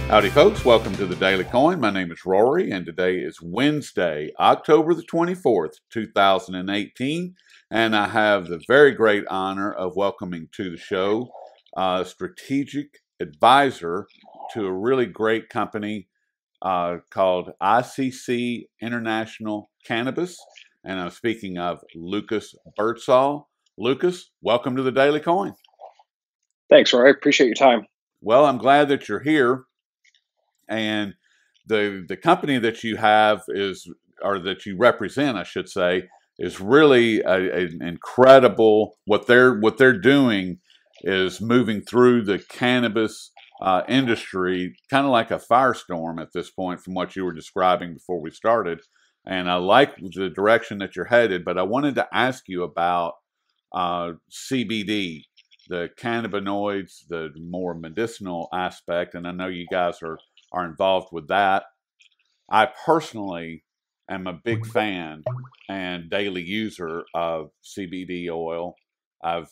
Howdy folks, welcome to the Daily Coin. My name is Rory and today is Wednesday, October the 24th, 2018. And I have the very great honor of welcoming to the show a strategic advisor to a really great company called ICC International Cannabis. And I'm speaking of Lucas Birdsall. Lucas, welcome to the Daily Coin. Thanks, Rory. I appreciate your time. Well, I'm glad that you're here. And the company that you have or that you represent, I should say, is really an incredible. What they're doing is moving through the cannabis industry, kind of like a firestorm at this point, from what you were describing before we started. And I like the direction that you're headed. But I wanted to ask you about CBD, the cannabinoids, the more medicinal aspect, and I know you guys are involved with that. I personally am a big fan and daily user of CBD oil. I've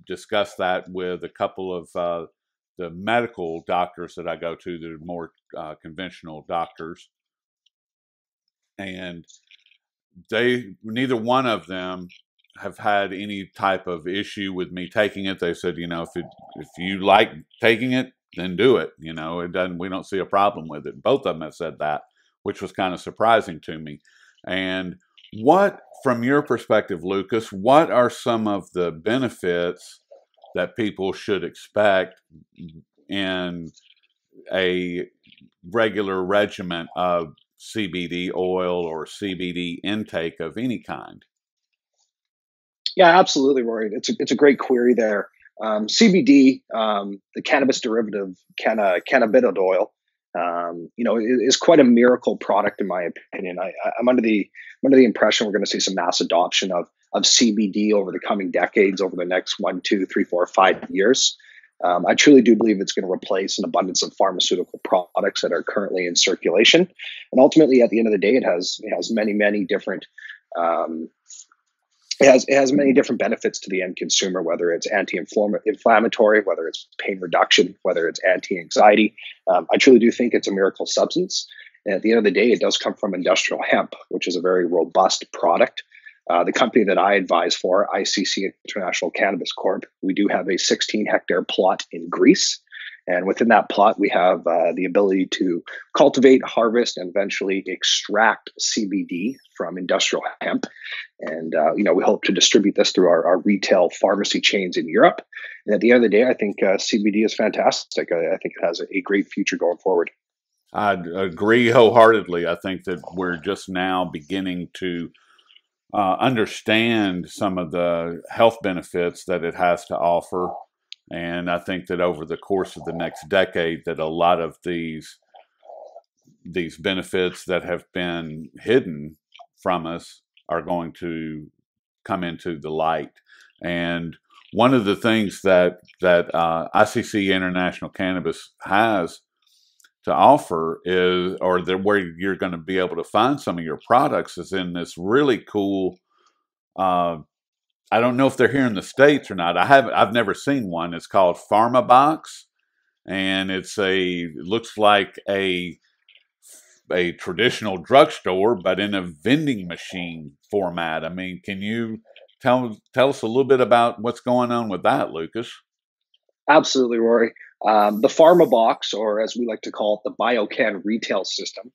discussed that with a couple of the medical doctors that I go to, the more conventional doctors, and neither one of them have had any type of issue with me taking it. They said, if you like taking it, then do it. We don't see a problem with it. Both of them have said that, which was kind of surprising to me. And from your perspective, Lucas, what are some of the benefits that people should expect in a regular regimen of CBD oil or CBD intake of any kind? Yeah, absolutely, Rory. It's a great query there. CBD, the cannabis derivative, cannabidiol oil, is quite a miracle product in my opinion. I'm under the impression we're going to see some mass adoption of CBD over the coming decades, over the next 1, 2, 3, 4, 5 years. I truly do believe it's going to replace an abundance of pharmaceutical products that are currently in circulation. And ultimately, at the end of the day, it has many different It has many different benefits to the end consumer, whether it's anti-inflammatory, whether it's pain reduction, whether it's anti-anxiety. I truly do think it's a miracle substance. And at the end of the day, it does come from industrial hemp, which is a very robust product. The company that I advise for, ICC International Cannabis Corp, we do have a 16-hectare plot in Greece. And within that plot, we have the ability to cultivate, harvest, and eventually extract CBD from industrial hemp. And, we hope to distribute this through our retail pharmacy chains in Europe. And at the end of the day, I think CBD is fantastic. I think it has a great future going forward. I agree wholeheartedly. I think that we're just now beginning to understand some of the health benefits that it has to offer. And I think that over the course of the next decade, that a lot of these benefits that have been hidden from us are going to come into the light. And one of the things that ICC International Cannabis has to offer is, where you're going to be able to find some of your products, is in this really cool. I don't know if they're here in the States or not. I've never seen one. It's called Pharmabox, and it looks like a traditional drugstore, but in a vending machine format. I mean, can you tell us a little bit about what's going on with that, Lucas? Absolutely, Rory. The Pharmabox, or as we like to call it, the BioCann retail system,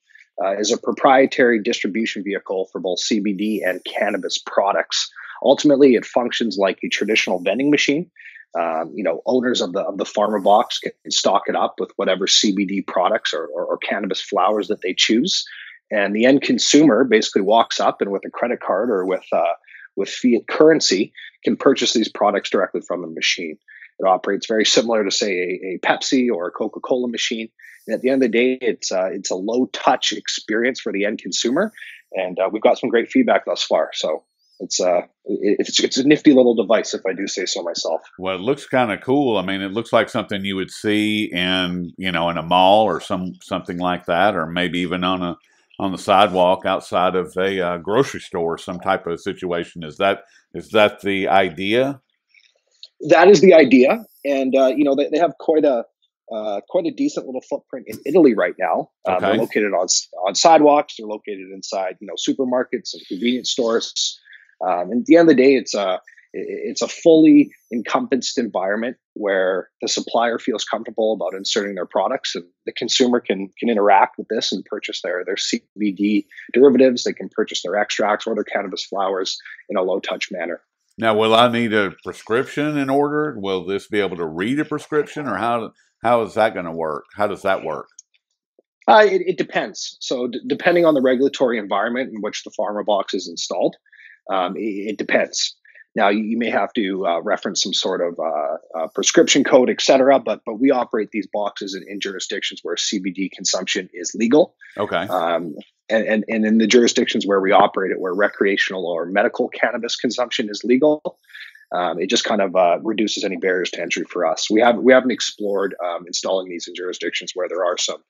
is a proprietary distribution vehicle for both CBD and cannabis products. Ultimately, it functions like a traditional vending machine. Owners of the Pharmabox can stock it up with whatever CBD products or cannabis flowers that they choose, and the end consumer basically walks up and with a credit card or with fiat currency can purchase these products directly from the machine. It operates very similar to, say, a Pepsi or a Coca-Cola machine. And at the end of the day, it's a low-touch experience for the end consumer, and we've got some great feedback thus far. So it's a nifty little device, if I do say so myself. Well, it looks kind of cool. I mean, it looks like something you would see in a mall or something like that, or maybe even on the sidewalk outside of a grocery store, some type of situation. Is that the idea? That is the idea, and they have quite a quite a decent little footprint in Italy right now. They're Okay. located on sidewalks. They're located inside, supermarkets and convenience stores. And at the end of the day, it's a fully encompassed environment where the supplier feels comfortable about inserting their products, and the consumer can interact with this and purchase their CBD derivatives. They can purchase their extracts or their cannabis flowers in a low touch manner. Now, will I need a prescription in order? Will this be able to read a prescription, or how is that going to work? How does that work? It depends. So depending on the regulatory environment in which the Pharmabox is installed, it depends. Now, you may have to reference some sort of prescription code, et cetera, but we operate these boxes in jurisdictions where CBD consumption is legal. Okay. And in the jurisdictions where we operate it, where recreational or medical cannabis consumption is legal, it just kind of reduces any barriers to entry for us. We haven't explored installing these in jurisdictions where there are some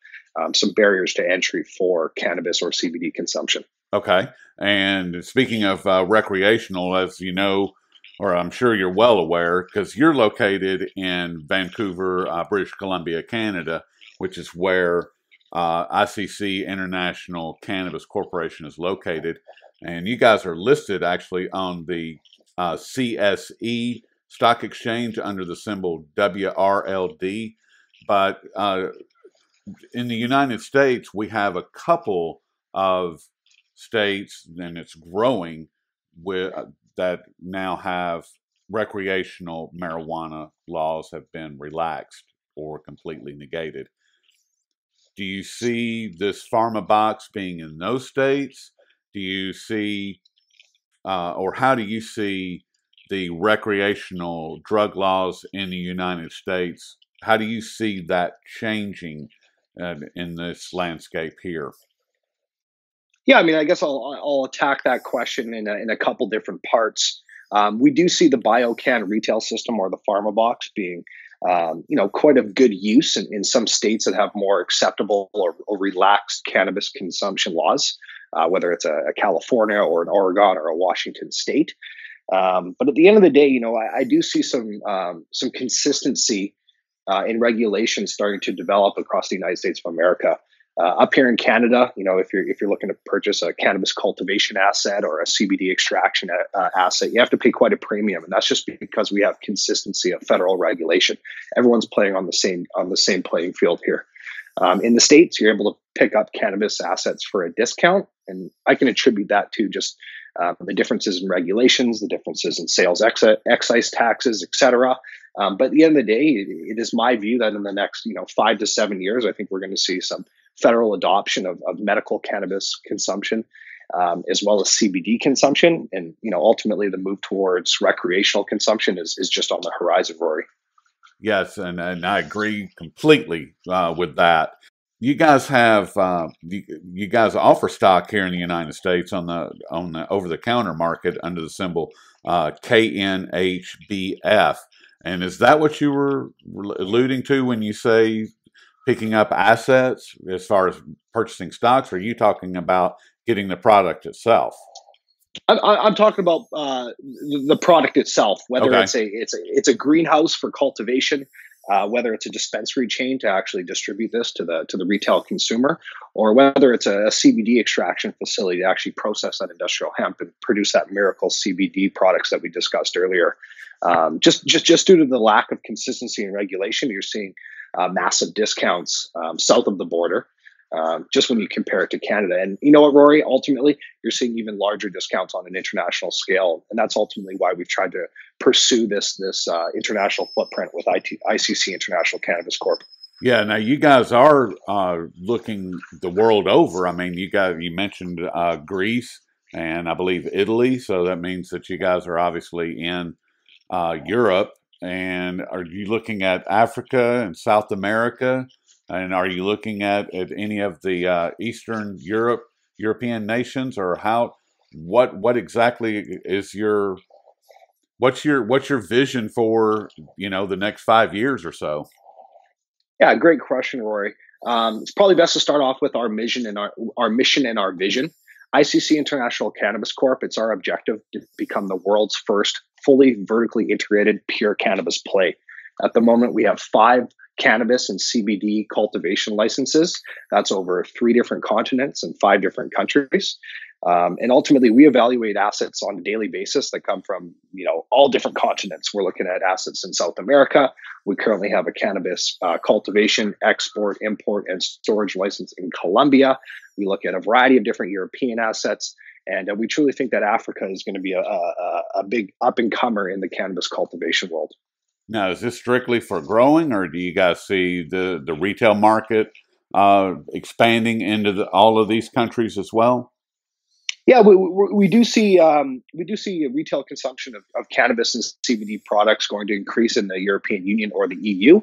barriers to entry for cannabis or CBD consumption. Okay. And speaking of recreational, as you know, or I'm sure you're well aware, because you're located in Vancouver, British Columbia, Canada, which is where ICC International Cannabis Corporation is located. And you guys are listed actually on the CSE stock exchange under the symbol WRLD. But in the United States, we have a couple of states, and it's growing, with that now have recreational marijuana laws have been relaxed or completely negated. Do you see this Pharmabox being in those states? Do you see, or how do you see the recreational drug laws in the United States? How do you see that changing in this landscape here? Yeah, I mean, I guess I'll attack that question in a couple different parts. We do see the BioCann retail system, or the Pharmabox, being quite of good use in some states that have more acceptable or relaxed cannabis consumption laws, whether it's a California or an Oregon or a Washington state. But at the end of the day, I do see some consistency in regulation starting to develop across the United States of America. Up here in Canada, if you're looking to purchase a cannabis cultivation asset or a CBD extraction asset, you have to pay quite a premium, and that's just because we have consistency of federal regulation. Everyone's playing on the same playing field here. In the States, you're able to pick up cannabis assets for a discount, and I can attribute that to just the differences in regulations, the differences in sales excise taxes, et cetera. But at the end of the day, it is my view that in the next 5 to 7 years, I think we're going to see some federal adoption of medical cannabis consumption, as well as CBD consumption, and ultimately the move towards recreational consumption is just on the horizon, Rory. Yes, and I agree completely with that. You guys have you guys offer stock here in the United States on the over the counter market under the symbol KNHBF, and is that what you were alluding to when you say picking up assets as far as purchasing stocks? Or are you talking about getting the product itself? I'm talking about the product itself, whether it's a greenhouse for cultivation, whether it's a dispensary chain to actually distribute this to the retail consumer, or whether it's a CBD extraction facility to actually process that industrial hemp and produce that miracle CBD products that we discussed earlier. Just due to the lack of consistency and regulation, you're seeing massive discounts south of the border. Just when you compare it to Canada. And you know what, Rory, ultimately, you're seeing even larger discounts on an international scale. And that's ultimately why we've tried to pursue this international footprint with ICC International Cannabis Corp. Yeah, now you guys are looking the world over. I mean, you mentioned Greece and I believe Italy. So that means that you guys are obviously in Europe. And are you looking at Africa and South America? And are you looking at any of the Eastern European nations, or what exactly is what's your vision for the next 5 years or so? Yeah, great question, Rory. It's probably best to start off with our mission and our mission and our vision. ICC International Cannabis Corp. It's our objective to become the world's first fully vertically integrated pure cannabis play. At the moment, we have 5 cannabis and CBD cultivation licenses. That's over 3 different continents and 5 different countries. And ultimately, we evaluate assets on a daily basis that come from all different continents. We're looking at assets in South America. We currently have a cannabis cultivation, export, import, and storage license in Colombia. We look at a variety of different European assets. And we truly think that Africa is going to be a big up-and-comer in the cannabis cultivation world. Now, is this strictly for growing, or do you guys see the retail market expanding into all of these countries as well? Yeah, we do see retail consumption of cannabis and CBD products going to increase in the European Union or the EU.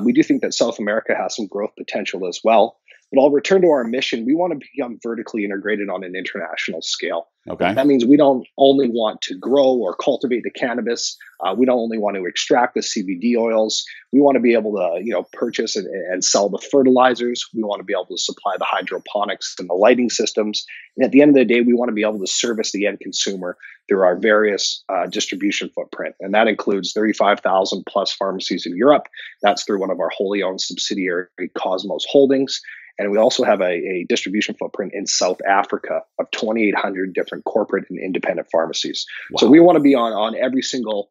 We do think that South America has some growth potential as well. But I'll return to our mission. We want to become vertically integrated on an international scale. Okay. That means we don't only want to grow or cultivate the cannabis. We don't only want to extract the CBD oils. We want to be able to, purchase and sell the fertilizers. We want to be able to supply the hydroponics and the lighting systems. And at the end of the day, we want to be able to service the end consumer through our various distribution footprint. And that includes 35,000 plus pharmacies in Europe. That's through one of our wholly owned subsidiary, Cosmos Holdings. And we also have a distribution footprint in South Africa of 2,800 different corporate and independent pharmacies. Wow. So we want to be on every single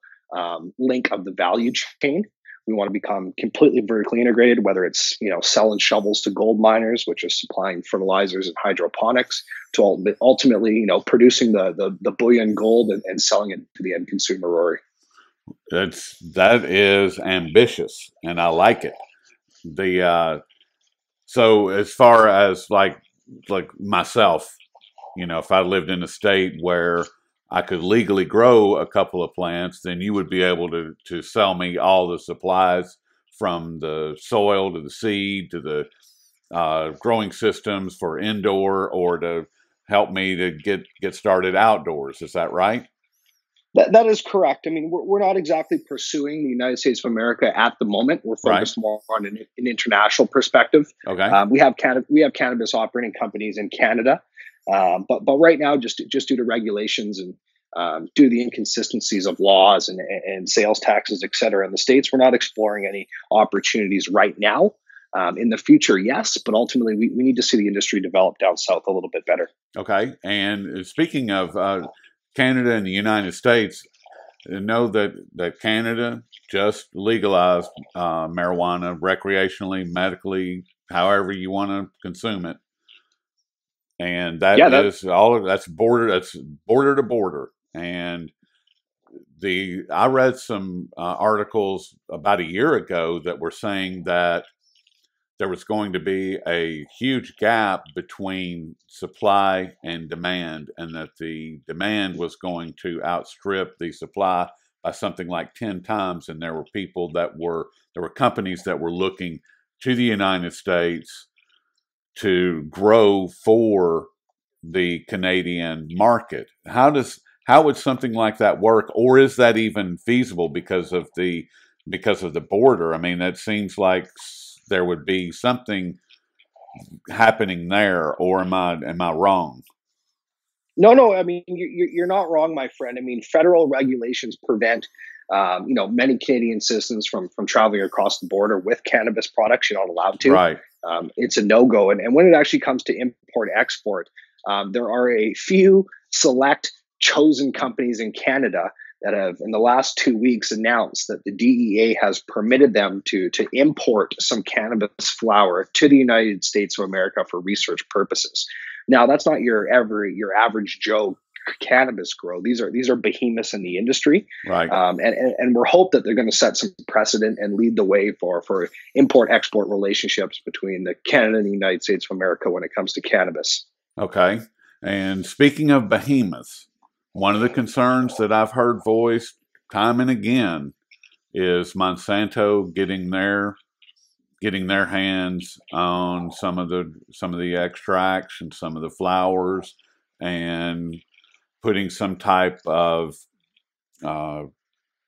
link of the value chain. We want to become completely vertically integrated, whether it's selling shovels to gold miners, which is supplying fertilizers and hydroponics, to ultimately producing the bullion gold and selling it to the end consumer, Rory. That is ambitious, and I like it. So as far as like myself, if I lived in a state where I could legally grow a couple of plants, then you would be able to sell me all the supplies from the soil to the seed to the growing systems for indoor, or to help me to get started outdoors. Is that right? That is correct. I mean, we're not exactly pursuing the United States of America at the moment. We're focused more on an international perspective. Okay. We have cannabis operating companies in Canada, but right now, just due to regulations and due to the inconsistencies of laws and sales taxes, et cetera, in the States, we're not exploring any opportunities right now. In the future, yes, but ultimately, we need to see the industry develop down south a little bit better. Okay. And speaking of Canada and the United States, know that Canada just legalized marijuana recreationally, medically, however you want to consume it, and that's border to border. And I read some articles about a year ago that were saying that there was going to be a huge gap between supply and demand, and that the demand was going to outstrip the supply by something like 10 times. And there were companies that were looking to the United States to grow for the Canadian market. How would something like that work, or is that even feasible because of the border? I mean, that seems like there would be something happening there, or am I wrong? No. I mean, you're not wrong, my friend. I mean, federal regulations prevent many Canadian citizens from traveling across the border with cannabis products. You're not allowed to. Right. It's a no-go. And when it actually comes to import-export, there are a few select chosen companies in Canada that have, in the last 2 weeks, announced that the DEA has permitted them to import some cannabis flower to the United States of America for research purposes. Now, that's not your average Joe cannabis grow. These are behemoths in the industry, right? And we're hope that they're going to set some precedent and lead the way for import-export relationships between the Canada and the United States of America when it comes to cannabis. Okay. And speaking of behemoths, one of the concerns that I've heard voiced time and again is Monsanto getting their hands on some of the extracts and some of the flowers, and putting some type of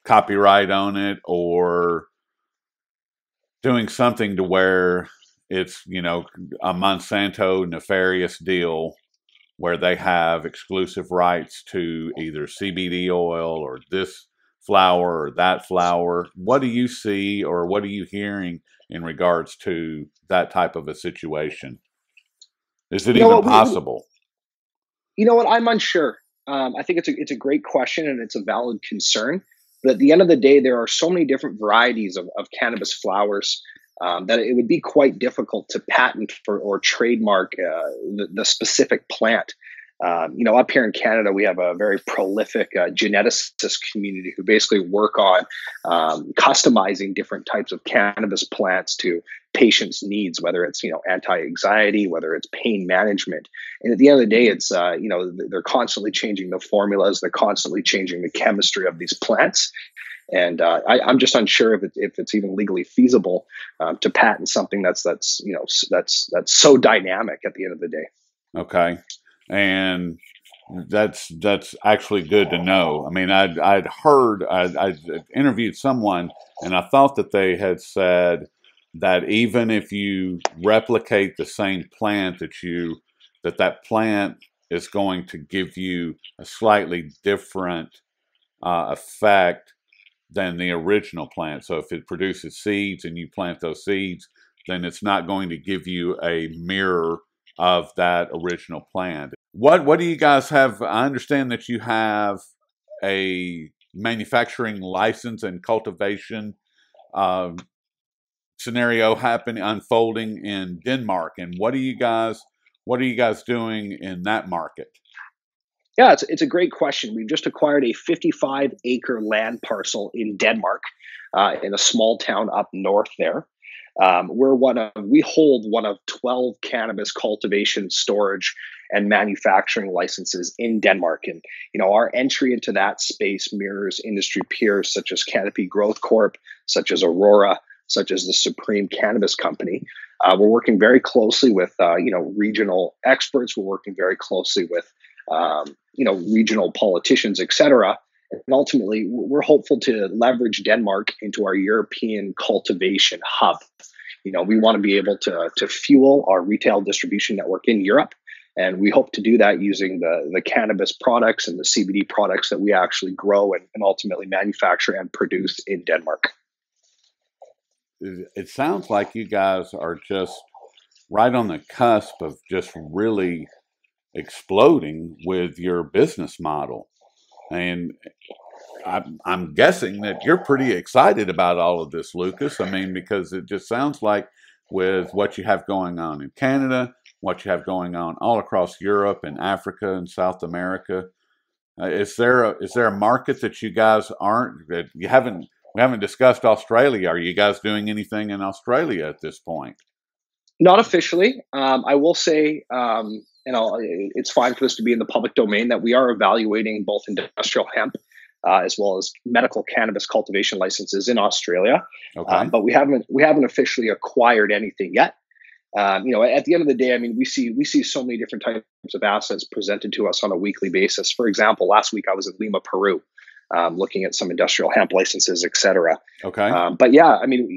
copyright on it, or doing something to where it's a Monsanto nefarious deal where they have exclusive rights to either CBD oil or this flower or that flower. What do you see, or what are you hearing in regards to that type of a situation? Is it You know even what possible? you know what, I'm unsure. I think it's a great question and it's a valid concern. But at the end of the day, there are so many different varieties of cannabis flowers that it would be quite difficult to patent for or trademark the specific plant. Up here in Canada, we have a very prolific geneticist community who basically work on customizing different types of cannabis plants to patients' needs, whether it's anti-anxiety, whether it's pain management. And at the end of the day, it's they're constantly changing the formulas, they're constantly changing the chemistry of these plants. And I'm just unsure if it's even legally feasible to patent something that's so dynamic at the end of the day. Okay. And that's actually good to know. I mean, I'd heard, I'd interviewed someone, and I thought that they had said that even if you replicate the same plant, that plant is going to give you a slightly different effect than the original plant. So if it produces seeds and you plant those seeds, then it's not going to give you a mirror of that original plant. What do you guys have? I understand that you have a manufacturing license and cultivation uh, scenario happening unfolding in Denmark, and what are you guys doing in that market? Yeah, it's a great question. We've just acquired a 55-acre land parcel in Denmark, in a small town up north there. We hold one of 12 cannabis cultivation, storage, and manufacturing licenses in Denmark, and our entry into that space mirrors industry peers such as Canopy Growth Corp, such as Aurora, such as the Supreme Cannabis Company. We're working very closely with regional experts. We're working very closely with regional politicians, etc. And ultimately, we're hopeful to leverage Denmark into our European cultivation hub. We want to be able to fuel our retail distribution network in Europe, and we hope to do that using the cannabis products and the CBD products that we actually grow and ultimately manufacture and produce in Denmark. It sounds like you guys are just right on the cusp of just really exploding with your business model. And I'm guessing that you're pretty excited about all of this, Lucas. I mean, because it just sounds like with what you have going on in Canada, what you have going on all across Europe and Africa and South America, is there a market that you guys aren't that you haven't we haven't discussed Australia? Are you guys doing anything in Australia at this point? Not officially. I will say, it's fine for this to be in the public domain, that we are evaluating both industrial hemp as well as medical cannabis cultivation licenses in Australia, Okay. but we haven't officially acquired anything yet. At the end of the day, I mean, we see so many different types of assets presented to us on a weekly basis. For example, last week I was in Lima, Peru, looking at some industrial hemp licenses, etc. Okay. But yeah, I mean,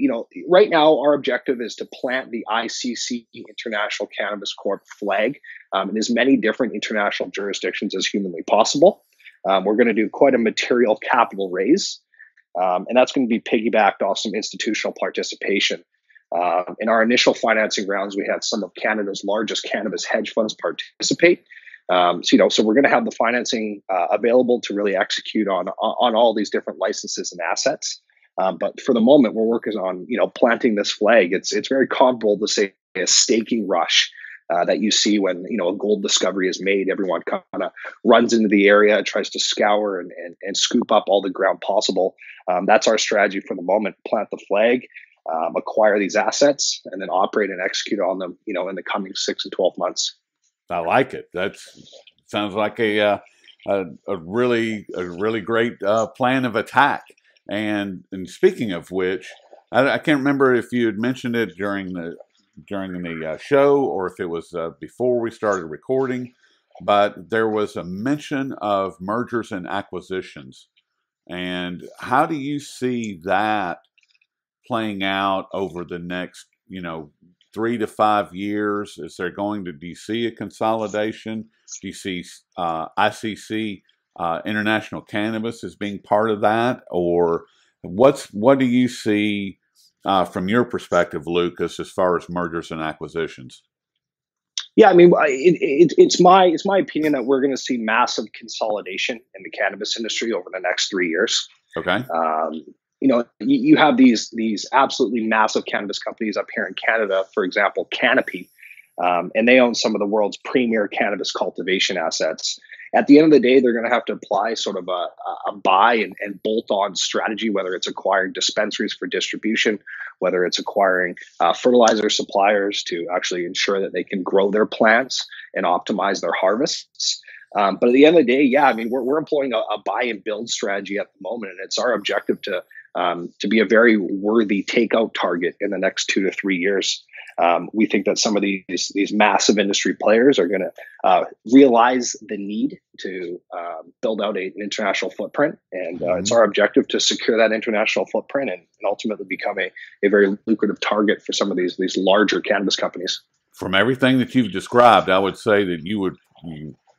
right now our objective is to plant the ICC International Cannabis Corp flag in as many different international jurisdictions as humanly possible. We're going to do quite a material capital raise, and that's going to be piggybacked off some institutional participation. In our initial financing rounds, we had some of Canada's largest cannabis hedge funds participate. So we're going to have the financing available to really execute on all these different licenses and assets. But for the moment, we're working on planting this flag. It's very comparable to, say, a staking rush that you see when a gold discovery is made. Everyone kind of runs into the area, tries to scour and scoop up all the ground possible. That's our strategy for the moment: plant the flag, acquire these assets, and then operate and execute on them in the coming 6 and 12 months. I like it. That sounds like a really great plan of attack. And speaking of which, I can't remember if you had mentioned it during the show, or if it was before we started recording, but there was a mention of mergers and acquisitions. And how do you see that playing out over the next 3 to 5 years? Do you see a consolidation? Do you see ICC international cannabis as being part of that, or what do you see from your perspective, Lucas, as far as mergers and acquisitions? Yeah, I mean, it's my opinion that we're going to see massive consolidation in the cannabis industry over the next 3 years. Okay. You have these absolutely massive cannabis companies up here in Canada, for example, Canopy, and they own some of the world's premier cannabis cultivation assets. At the end of the day, they're going to have to apply sort of a buy and bolt-on strategy, whether it's acquiring dispensaries for distribution, whether it's acquiring fertilizer suppliers to actually ensure that they can grow their plants and optimize their harvests. But at the end of the day, yeah, I mean, we're employing a buy and build strategy at the moment, and it's our objective to be a very worthy takeout target in the next 2 to 3 years. We think that some of these massive industry players are going to realize the need to build out an international footprint, and it's our objective to secure that international footprint and ultimately become a very lucrative target for some of these larger cannabis companies. From everything that you've described, I would say that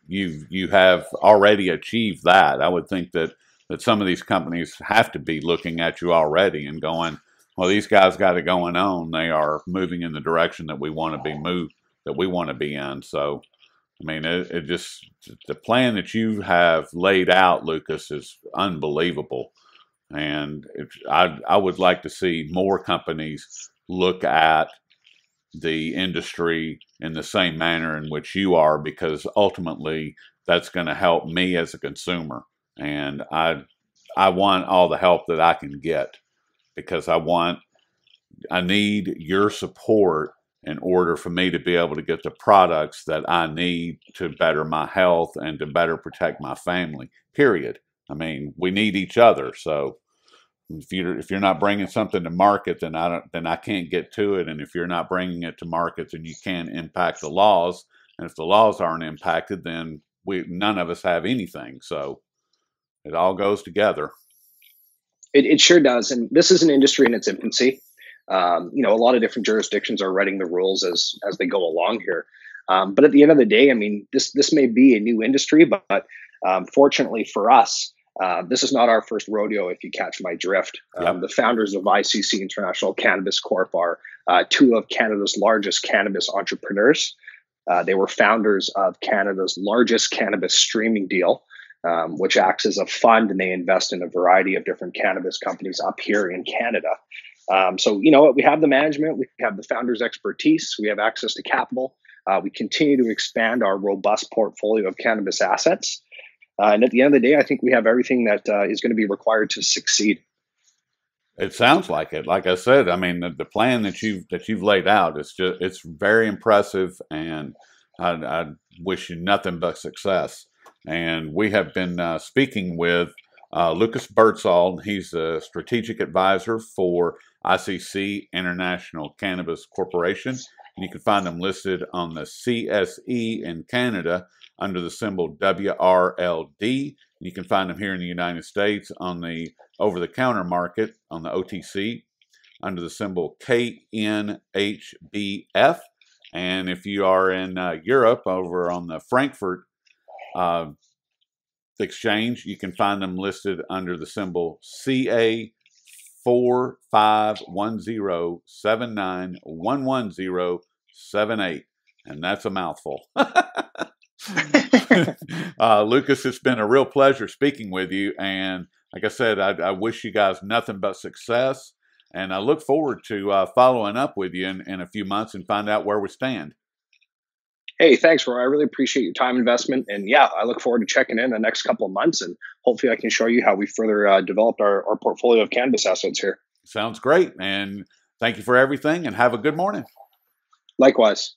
you have already achieved that. I would think that some of these companies have to be looking at you already and going, well, these guys got it going on. They are moving in the direction that we want to be in. So, I mean, it just, the plan that you have laid out, Lucas, is unbelievable. And I would like to see more companies look at the industry in the same manner in which you are, because ultimately that's going to help me as a consumer. And I want all the help that I can get, because I need your support in order for me to be able to get the products that I need to better my health and to better protect my family, period. I mean, we need each other. So if you're not bringing something to market, then I can't get to it. And if you're not bringing it to market, then you can't impact the laws. And if the laws aren't impacted, then none of us have anything. So it all goes together. It sure does. And this is an industry in its infancy. A lot of different jurisdictions are writing the rules as they go along here. But at the end of the day, I mean, this may be a new industry, but fortunately for us, this is not our first rodeo, if you catch my drift. Yep. The founders of ICC International Cannabis Corp are two of Canada's largest cannabis entrepreneurs. They were founders of Canada's largest cannabis streaming deal, which acts as a fund, and they invest in a variety of different cannabis companies up here in Canada. So, we have the management, we have the founders' expertise, we have access to capital. We continue to expand our robust portfolio of cannabis assets. And at the end of the day, I think we have everything that is going to be required to succeed. It sounds like it. Like I said, I mean, the plan that you've laid out, it's very impressive, and I wish you nothing but success. And we have been speaking with Lucas Birdsall. He's a strategic advisor for ICC International Cannabis Corporation. And you can find him listed on the CSE in Canada under the symbol WRLD. You can find him here in the United States on the over-the-counter market on the OTC under the symbol KNHBF. And if you are in Europe, over on the Frankfurt exchange, you can find them listed under the symbol CA 451079110078, and that's a mouthful. Lucas, it's been a real pleasure speaking with you, and like I said, I wish you guys nothing but success, and I look forward to following up with you in a few months and find out where we stand. Hey, thanks, Roy. I really appreciate your time investment. And yeah, I look forward to checking in the next couple of months, and hopefully I can show you how we further developed our portfolio of cannabis assets here. Sounds great. And thank you for everything, and have a good morning. Likewise.